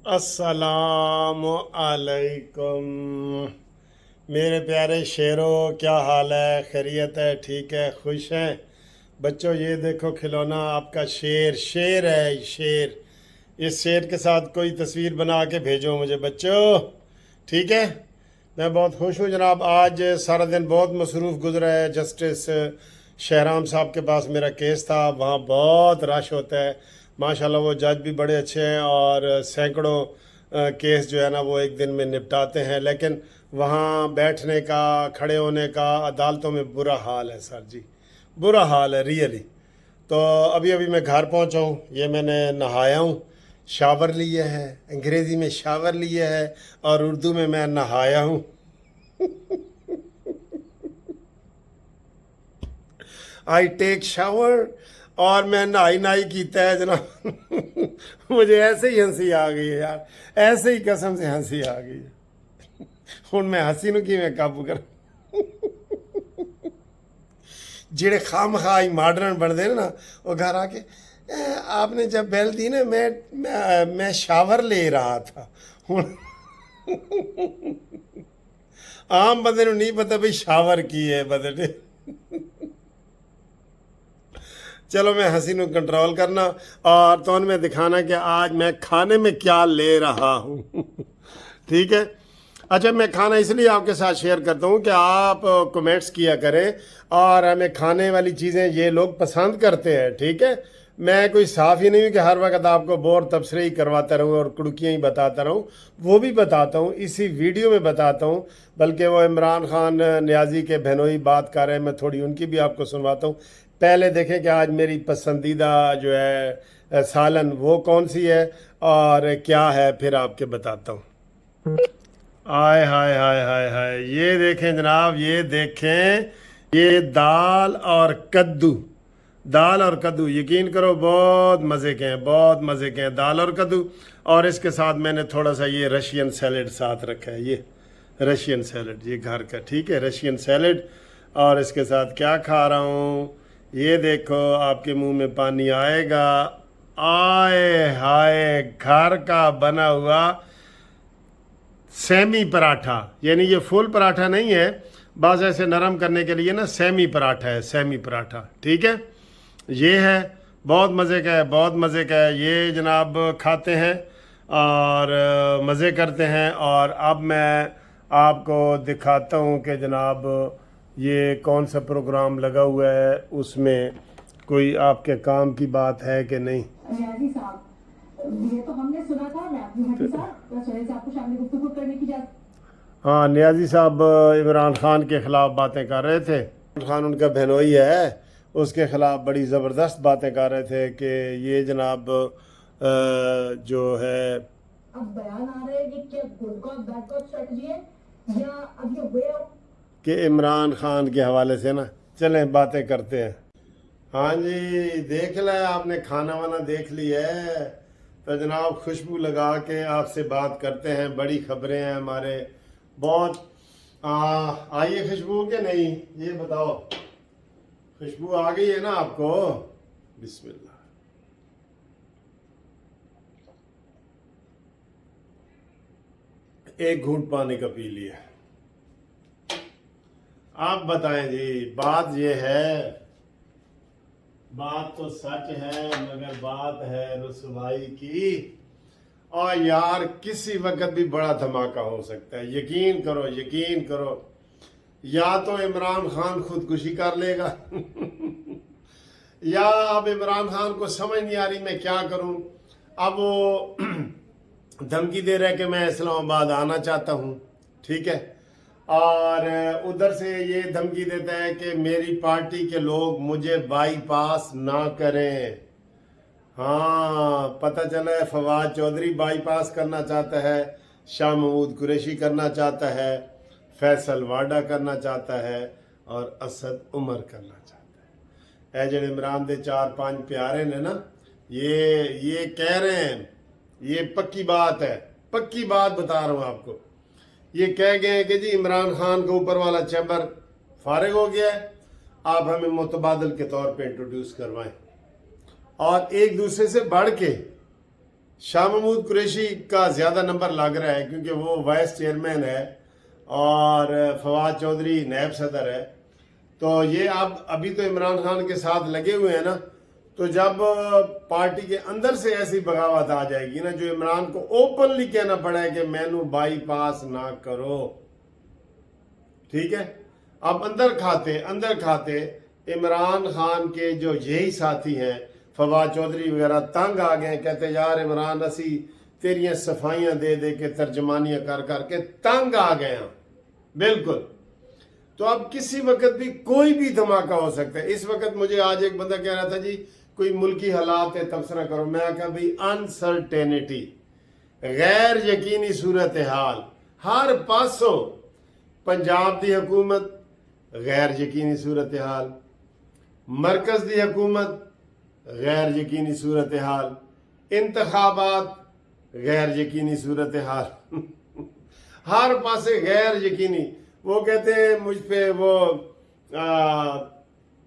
अस्सलाम अलैकुम मेरे प्यारे शेरों, क्या हाल है? खैरियत है? ठीक है? खुश हैं बच्चों? ये देखो खिलौना आपका शेर शेर है, शेर। इस शेर के साथ कोई तस्वीर बना के भेजो मुझे बच्चों, ठीक है? मैं बहुत खुश हूँ जनाब। आज सारा दिन बहुत मसरूफ़ गुजरा है। जस्टिस शहराम साहब के पास मेरा केस था, वहाँ बहुत रश होता है। माशाल्लाह वो जज भी बड़े अच्छे हैं और सैकड़ों केस जो है ना वो एक दिन में निपटाते हैं। लेकिन वहाँ बैठने का, खड़े होने का अदालतों में बुरा हाल है सर जी, बुरा हाल है रियली। तो अभी अभी मैं घर पहुँचा हूँ, ये मैंने नहाया हूँ, शावर लिया है, अंग्रेज़ी में शावर लिया है और उर्दू में मैं नहाया हूँ। आई टेक शावर और मैं नहाई नहाई कीता है जनाब। मुझे ऐसे ही हंसी आ गई है यार, ऐसे ही कसम से हंसी आ गई है। ਹੁਣ मैं हंसी ਨੂੰ ਕਿਵੇਂ ਕਾਬੂ ਕਰ? ਜਿਹੜੇ ਖਾਮਖਾ ਹੀ ਮਾਡਰਨ ਬਣਦੇ ਨੇ ਨਾ, ਉਹ घर आके आपने जब बेल दी ना मैं शावर ले रहा था। ਹੁਣ ਆਮ ਬੰਦੇ ਨੂੰ ਨਹੀਂ ਪਤਾ ਵੀ शावर की है बदले। चलो मैं हंसी ਨੂੰ कंट्रोल करना और तो मैं दिखाना कि आज मैं खाने में क्या ले रहा हूँ। ठीक है? अच्छा, मैं खाना इसलिए आपके साथ शेयर करता हूँ कि आप कमेंट्स किया करें और हमें खाने वाली चीज़ें ये लोग पसंद करते हैं। ठीक है? मैं कोई साफ़ ही नहीं हूँ कि हर वक्त आपको बोर तबसरे ही करवाता रहूँ और कुड़कियाँ ही बताता रहूँ। वो भी बताता हूँ, इसी वीडियो में बताता हूँ। बल्कि वो इमरान खान नियाज़ी के बहनोई बात कर रहे हैं, मैं थोड़ी उनकी भी आपको सुनवाता हूँ। पहले देखें कि आज मेरी पसंदीदा जो है सालन वो कौन सी है और क्या है, फिर आपके बताता हूँ। आय हाय हाय हाय हाय, ये देखें जनाब, ये देखें, ये दाल और कद्दू, दाल और कद्दू, यकीन करो बहुत मज़े के हैं, बहुत मज़े के हैं दाल और कद्दू। और इसके साथ मैंने थोड़ा सा ये रशियन सैलड साथ रखा है, ये रशियन सैलड, ये घर का, ठीक है, रशियन सैलड। और इसके साथ क्या खा रहा हूँ, ये देखो, आपके मुंह में पानी आएगा। आए हाय, घर का बना हुआ सेमी पराठा, यानी ये फुल पराठा नहीं है, बस ऐसे नरम करने के लिए ना सेमी पराठा है, सेमी पराठा। ठीक है? ये है, बहुत मज़े का है, बहुत मज़े का है। ये जनाब खाते हैं और मज़े करते हैं। और अब मैं आपको दिखाता हूँ कि जनाब ये कौन सा प्रोग्राम लगा हुआ है, उसमें कोई आपके काम की बात है कि नहीं। नियाज़ी साहब, ये तो हमने सुना था नियाज़ी साहब सोहेल साहब को शामिल गुफ्तगू करने की हाँ, नियाज़ी साहब इमरान खान के ख़िलाफ़ बातें कर रहे थे। इमरान खान उनका बहनोई है, उसके ख़िलाफ़ बड़ी ज़बरदस्त बातें कर रहे थे कि ये जनाब जो है, अब बयान आ रहे हैं कि क्या good cop bad cop strategy है या अब ये वे कि इमरान खान के हवाले से ना चलें बातें करते हैं। हाँ जी, देख लिया आपने, खाना वाना देख लिया है तो जनाब खुशबू लगा के आपसे बात करते हैं। बड़ी खबरें हैं हमारे, बहुत आई है खुशबू के नहीं, ये बताओ, खुशबू आ गई है ना आपको? बिस्मिल्लाह। एक घूंट पानी का पी लिया। आप बताएं जी, बात ये है, बात तो सच है मगर बात है रुसवाई की। और यार किसी वक्त भी बड़ा धमाका हो सकता है, यकीन करो, यकीन करो। या तो इमरान खान खुदकुशी कर लेगा या अब इमरान खान को समझ नहीं आ रही मैं क्या करूं। अब वो धमकी दे रहा है कि मैं इस्लामाबाद आना चाहता हूं, ठीक है, और उधर से ये धमकी देता है कि मेरी पार्टी के लोग मुझे बाईपास ना करें। हाँ, पता चला है फवाद चौधरी बाईपास करना चाहता है, शाह महमूद कुरैशी करना चाहता है, फैसल वाडा करना चाहता है और असद उमर करना चाहता है। जड़े इमरान दे 4-5 प्यारे ने ना, ये कह रहे हैं, ये पक्की बात है, पक्की बात बता रहा हूँ आपको। ये कह गए हैं कि जी इमरान खान का ऊपर वाला चैम्बर फारिग हो गया है, आप हमें मुतबादल के तौर पे इंट्रोड्यूस करवाएं। और एक दूसरे से बढ़ के شاہ محمود قریشی کا زیادہ نمبر لگ رہا ہے کیونکہ وہ وائس چیئرمین ہے اور فواد چودھری نائب صدر ہے. تو یہ ابھی تو عمران خان کے ساتھ لگے ہوئے ہیں نا. تو جب پارٹی کے اندر سے ایسی بغاوت آ جائے گی نا جو عمران کو اوپنلی کہنا پڑا ہے کہ مینو بائی پاس نہ کرو, ٹھیک ہے. اب اندر کھاتے عمران خان کے جو یہی ساتھی ہیں فواد چودھری وغیرہ تنگ آ گئے, کہتے یار عمران اسی تیریاں صفائیاں دے دے کے ترجمانیاں کر کے تنگ آ گئے ہیں بالکل. تو اب کسی وقت بھی کوئی بھی دھماکہ ہو سکتا ہے. اس وقت مجھے آج ایک بندہ کہہ رہا تھا جی کوئی ملکی حالات ہے تبصرہ کرو. میں کہا بھائی انسرٹینٹی, غیر یقینی صورتحال ہر پاسوں. پنجاب دی حکومت غیر یقینی صورتحال, مرکز دی حکومت غیر یقینی صورتحال, انتخابات غیر یقینی صورتحال ہر پاسے غیر یقینی. وہ کہتے ہیں مجھ پہ وہ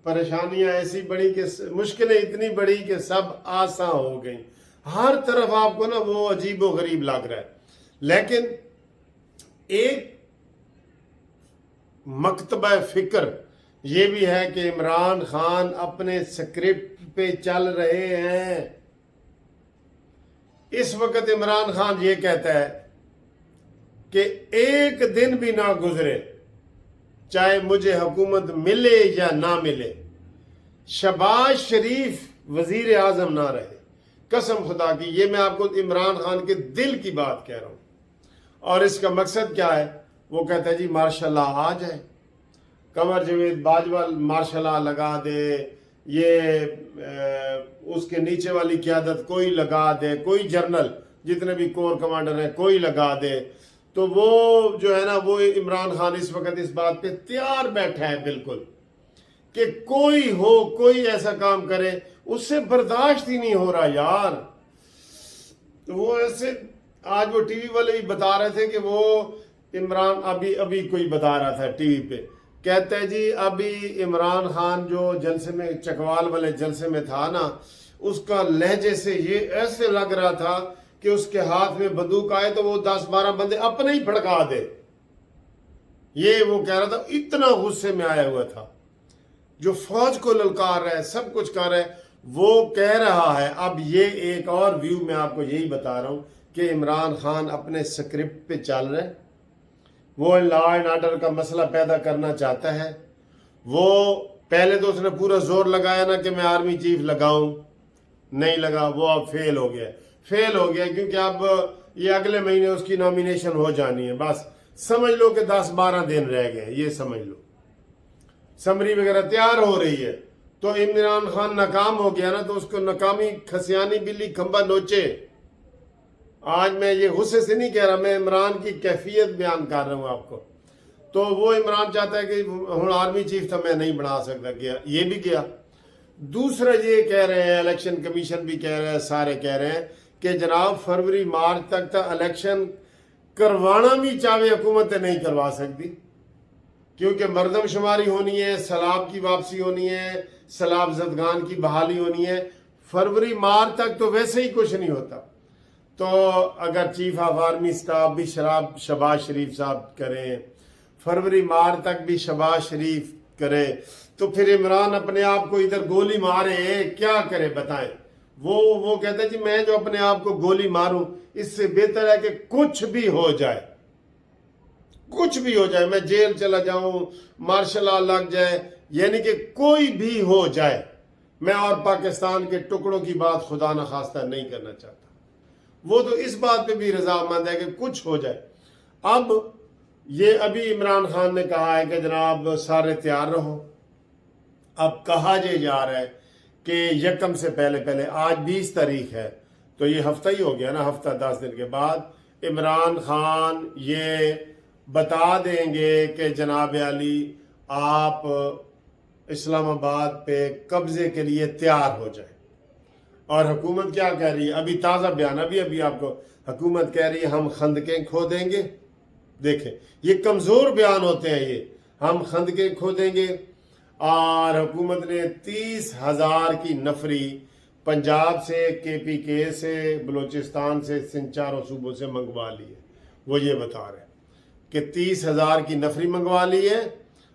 پریشانیاں ایسی بڑی کہ مشکلیں اتنی بڑی کہ سب آسان ہو گئیں. ہر طرف آپ کو نا وہ عجیب و غریب لگ رہا ہے. لیکن ایک مکتبہ فکر یہ بھی ہے کہ عمران خان اپنے سکرپٹ پہ چل رہے ہیں. اس وقت عمران خان یہ کہتا ہے کہ ایک دن بھی نہ گزرے چاہے مجھے حکومت ملے یا نہ ملے, شہباز شریف وزیر اعظم نہ رہے. قسم خدا کی یہ میں آپ کو عمران خان کے دل کی بات کہہ رہا ہوں. اور اس کا مقصد کیا ہے؟ وہ کہتا ہے جی مارشاء اللہ آ جائے, قمر جاوید باجوہ مارشاء اللہ لگا دے, یہ اس کے نیچے والی قیادت کوئی لگا دے, کوئی جنرل جتنے بھی کور کمانڈر ہیں کوئی لگا دے. تو وہ جو ہے نا وہ عمران خان اس وقت اس بات پہ تیار بیٹھا ہے بالکل کہ کوئی ہو کوئی ایسا کام کرے, اس سے برداشت ہی نہیں ہو رہا یار. تو وہ ایسے آج وہ ٹی وی والے بھی بتا رہے تھے کہ وہ عمران ابھی کوئی بتا رہا تھا ٹی وی پہ, کہتا ہے جی ابھی عمران خان جو جلسے میں چکوال والے جلسے میں تھا نا, اس کا لہجے سے یہ ایسے لگ رہا تھا کہ اس کے ہاتھ میں بندوق آئے تو وہ 10-12 بندے اپنے ہی پھڑکا دے. یہ وہ کہہ رہا تھا, اتنا غصے میں آیا ہوا تھا. جو فوج کو للکار رہا ہے, سب کچھ کر رہا ہے, وہ کہہ رہا ہے. اب یہ ایک اور ویو میں آپ کو یہی بتا رہا ہوں کہ عمران خان اپنے سکرپٹ پہ چل رہے, وہ لا اینڈ آرڈر کا مسئلہ پیدا کرنا چاہتا ہے. وہ پہلے تو اس نے پورا زور لگایا نا کہ میں آرمی چیف لگاؤں, نہیں لگا, وہ اب فیل ہو گیا کیونکہ اب یہ اگلے مہینے اس کی نامینیشن ہو جانی ہے. بس سمجھ لو کہ 10-12 دن رہ گئے, یہ سمجھ لو. سمری وغیرہ تیار ہو رہی ہے. تو عمران خان ناکام ہو گیا نا, تو اس کو ناکامی کھسیانی بلی کھمبا نوچے. آج میں یہ غصے سے نہیں کہہ رہا, میں عمران کی کیفیت بیان کر رہا ہوں آپ کو. تو وہ عمران چاہتا ہے کہ ہوں آرمی چیف تھا میں نہیں بنا سکتا, گیا یہ بھی گیا. دوسرا یہ کہہ رہے ہیں, الیکشن کمیشن بھی کہہ رہے ہیں, سارے کہہ رہے ہیں کہ جناب فروری مارچ تک الیکشن کروانا بھی چاہے حکومت نہیں کروا سکتی, کیونکہ مردم شماری ہونی ہے, سیلاب کی واپسی ہونی ہے, سیلاب زدگان کی بحالی ہونی ہے. فروری مارچ تک تو ویسے ہی کچھ نہیں ہوتا. تو اگر چیف آف آرمی سٹاف بھی شہباز شریف صاحب کریں, فروری مارچ تک بھی شہباز شریف کرے, تو پھر عمران اپنے آپ کو ادھر گولی مارے کیا کرے بتائیں. وہ کہتا ہے جی میں جو اپنے آپ کو گولی ماروں, اس سے بہتر ہے کہ کچھ بھی ہو جائے, میں جیل چلا جاؤں, مارشل لا لگ جائے, یعنی کہ کوئی بھی ہو جائے. میں اور پاکستان کے ٹکڑوں کی بات خدا نخواستہ نہیں کرنا چاہتا. وہ تو اس بات پہ بھی رضامند ہے کہ کچھ ہو جائے. اب یہ ابھی عمران خان نے کہا ہے کہ جناب سارے تیار رہو. اب کہا جا رہا ہے کہ یکم سے پہلے آج 20 تاریخ ہے, تو یہ ہفتہ ہی ہو گیا نا, ہفتہ 10 دن کے بعد عمران خان یہ بتا دیں گے کہ جناب علی آپ اسلام آباد پہ قبضے کے لیے تیار ہو جائیں. اور حکومت کیا کہہ رہی ہے؟ ابھی تازہ بیان ابھی آپ کو حکومت کہہ رہی ہے ہم خندقیں کھو دیں گے. دیکھیں یہ کمزور بیان ہوتے ہیں, یہ ہم خندقیں کھو دیں گے. اور حکومت نے 30,000 کی نفری पंजाब से, KPK से, बलूचिस्तान से, इन 4 सूबों से मंगवा ली है। वो ये बता रहे हैं कि 30,000 की नफरी मंगवा ली है,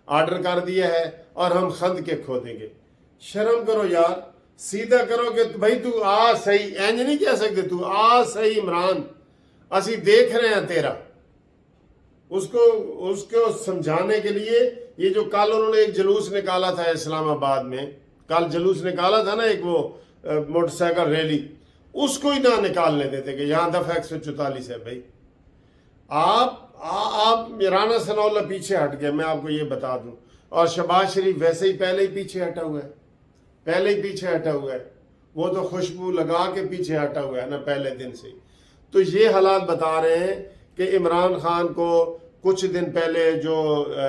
ऑर्डर कर दिया है, और हम खंद के खोदेंगे। शर्म करो यार, सीधा करो कि भाई तू आ सही, इंज नहीं कह सकते तू आ सही इमरान, असी देख रहे हैं तेरा। उसको समझाने के लिए ये जो कल उन्होंने एक जुलूस निकाला था इस्लामाबाद में, कल जुलूस निकाला था ना एक वो मोटरसाइकिल रैली, उसको ही ना निकालने देते कि यहाँ दफा 144 है। भाई आप राना सनाउल्लाह पीछे हट गए, मैं आपको ये बता दूं, और शहबाज शरीफ वैसे ही पहले ही पीछे हटा हुआ है, पहले ही पीछे हटा हुआ है। वो तो खुशबू लगा के पीछे हटा हुआ है ना पहले दिन से ही। तो ये हालात बता रहे हैं कि इमरान खान को कुछ दिन पहले जो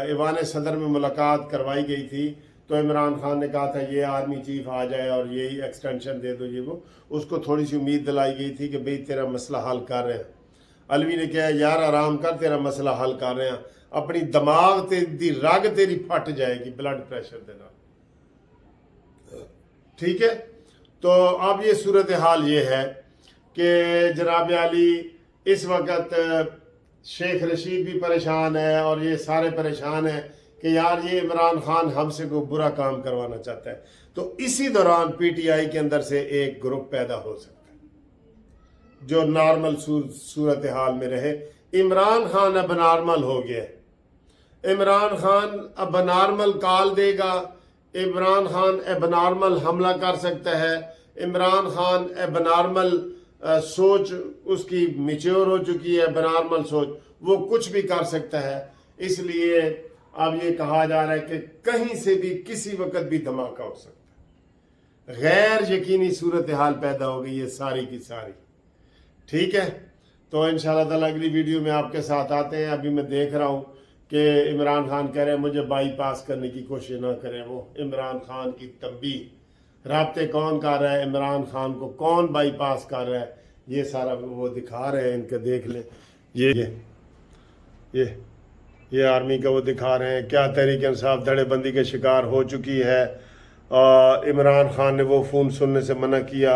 ईवान सदर में मुलाकात करवाई गई थी, तो इमरान खान ने कहा था ये आर्मी चीफ आ जाए और यही एक्सटेंशन दे दो, ये वो, उसको थोड़ी सी उम्मीद दिलाई गई थी कि भाई तेरा मसला हल कर रहे हैं। अलवी ने कहा यार आराम कर, तेरा मसला हल कर रहे हैं, अपनी दिमाग दी रग तेरी फट जाएगी ब्लड प्रेशर देना, ठीक है। तो अब ये सूरत हाल ये है कि जनाब आली इस वक्त शेख रशीद भी परेशान है और ये सारे परेशान हैं कि यार ये इमरान खान हमसे कोई बुरा काम करवाना चाहता है। तो इसी दौरान PTI के अंदर से एक ग्रुप पैदा हो सकता है जो नॉर्मल सूरत हाल में रहे। इमरान खान अब नॉर्मल हो गया, इमरान खान अब नॉर्मल कॉल देगा, इमरान खान अब नॉर्मल हमला कर सकता है, इमरान खान अब नॉर्मल सोच उसकी मैच्योर हो चुकी है, बनॉर्मल सोच, वो कुछ भी कर सकता है। इसलिए अब ये कहा जा रहा है कि कहीं से भी किसी वक्त भी धमाका हो सकता है। गैर यकीनी सूरत हाल पैदा हो गई है सारी की सारी, ठीक है। तो इंशाल्लाह ताला अगली वीडियो में आपके साथ आते हैं। अभी मैं देख रहा हूँ कि इमरान खान कह रहे हैं मुझे बाईपास करने की कोशिश ना करें। वो इमरान खान की तंबीह, राब्ते कौन कर रहा है, इमरान खान को कौन बाईपास कर रहा है, ये सारा वो दिखा रहे हैं। इनके देख लें, ये आर्मी का वो दिखा रहे हैं क्या तहरीक इंसाफ धड़ेबंदी के शिकार हो चुकी है। इमरान खान ने वो फ़ोन सुनने से मना किया,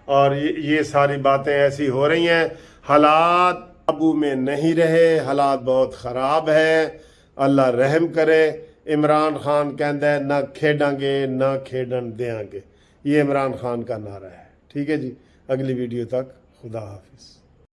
और ये सारी बातें ऐसी हो रही हैं। हालात काबू में नहीं रहे, हालात बहुत ख़राब है। अल्लाह रहम करे। इमरान खान कहता है ना खेडांगे ना खेडन देंगे, ये इमरान खान का नारा है, ठीक है जी। अगली वीडियो तक खुदा हाफिज़।